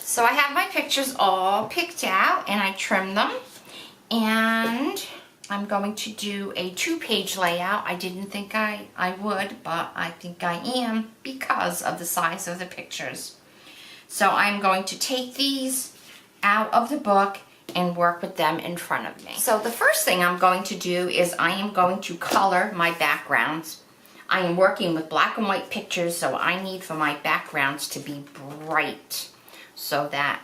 So I have my pictures all picked out and I trimmed them, and I'm going to do a 2-page layout. I didn't think I would, but I think I am because of the size of the pictures. So I'm going to take these out of the book and work with them in front of me. So the first thing I'm going to do is I am going to color my backgrounds. I am working with black and white pictures, so I need for my backgrounds to be bright so that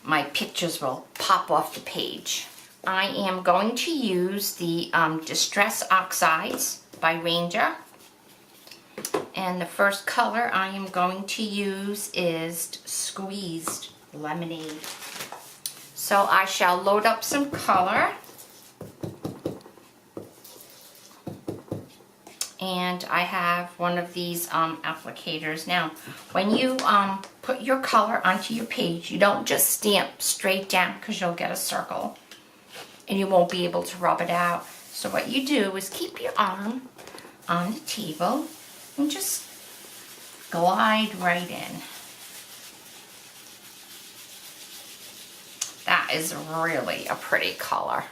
my pictures will pop off the page. I am going to use the Distress Oxides by Ranger. And the first color I am going to use is Squeezed Lemonade. So I shall load up some color. And I have one of these applicators. Now, when you put your color onto your page, you don't just stamp straight down because you'll get a circle and you won't be able to rub it out. So what you do is keep your arm on the table and just glide right in. That is really a pretty color.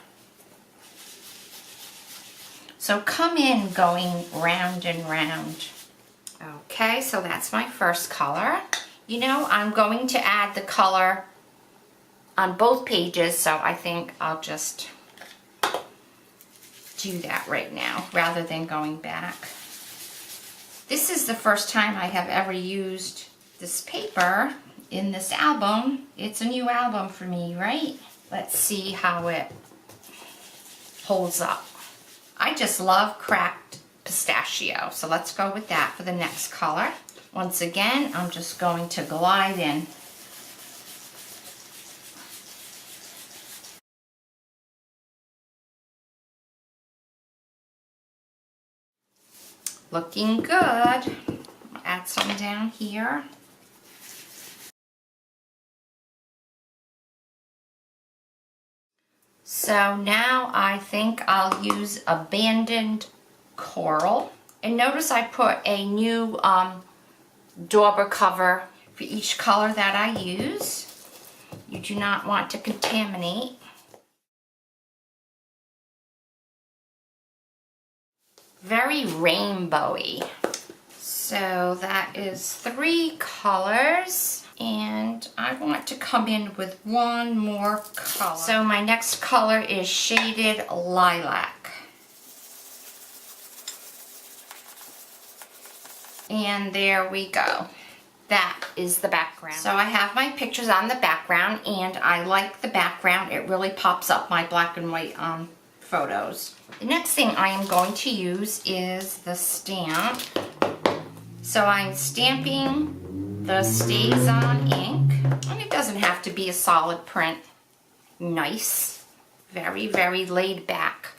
So come in going round and round. Okay, so that's my first color. You know, I'm going to add the color on both pages, so I think I'll just do that right now rather than going back. This is the first time I have ever used this paper in this album. It's a new album for me, right? Let's see how it holds up. I just love cracked pistachio, so let's go with that for the next color. Once again, I'm just going to glide in. Looking good. I'll add some down here. So now I think I'll use Abandoned Coral. And notice I put a new dauber cover for each color that I use. You do not want to contaminate. Very rainbowy. So that is 3 colors. And I want to come in with one more color. So my next color is Shaded Lilac. And there we go. That is the background. So I have my pictures on the background, and I like the background. It really pops up my black and white photos. The next thing I am going to use is the stamp. So I'm stamping the Stays On ink, and it doesn't have to be a solid print. Nice, very, very laid back.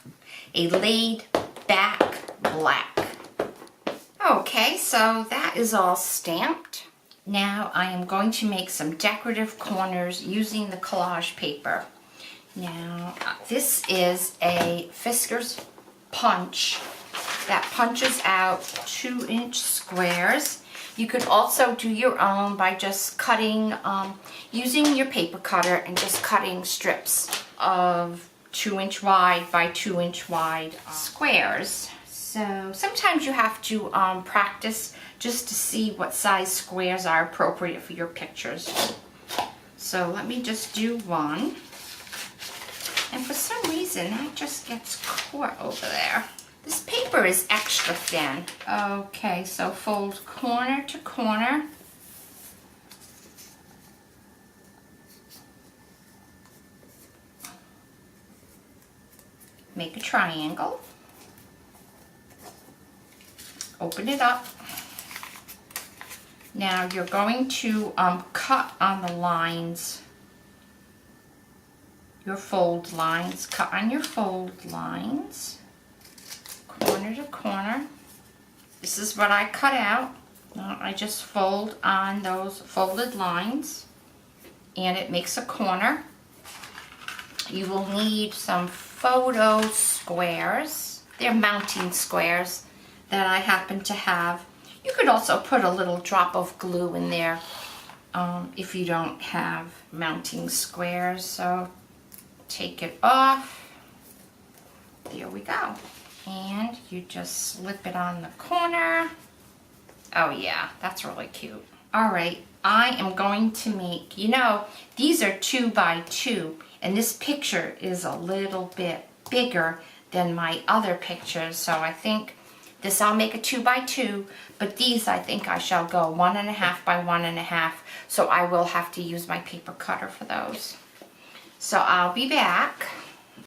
A laid back black. Okay, so that is all stamped. Now I am going to make some decorative corners using the collage paper. Now this is a Fisker's punch that punches out 2-inch squares. You could also do your own by just cutting, using your paper cutter and just cutting strips of 2-inch wide by 2-inch wide squares. So sometimes you have to practice just to see what size squares are appropriate for your pictures. So let me just do one. And for some reason that just gets caught over there. This paper is extra thin. Okay, so fold corner to corner. Make a triangle. Open it up. Now you're going to cut on the lines, your fold lines. Cut on your fold lines. Corner to corner. This is what I cut out. I just fold on those folded lines and it makes a corner. You will need some photo squares. They're mounting squares that I happen to have. You could also put a little drop of glue in there if you don't have mounting squares. So take it off. There we go. And you just slip it on the corner. Oh yeah, that's really cute. All right, I am going to make, you know, these are 2 by 2, and this picture is a little bit bigger than my other pictures, so I think this I'll make a 2 by 2, but these I think I shall go 1.5 by 1.5, so I will have to use my paper cutter for those. So I'll be back.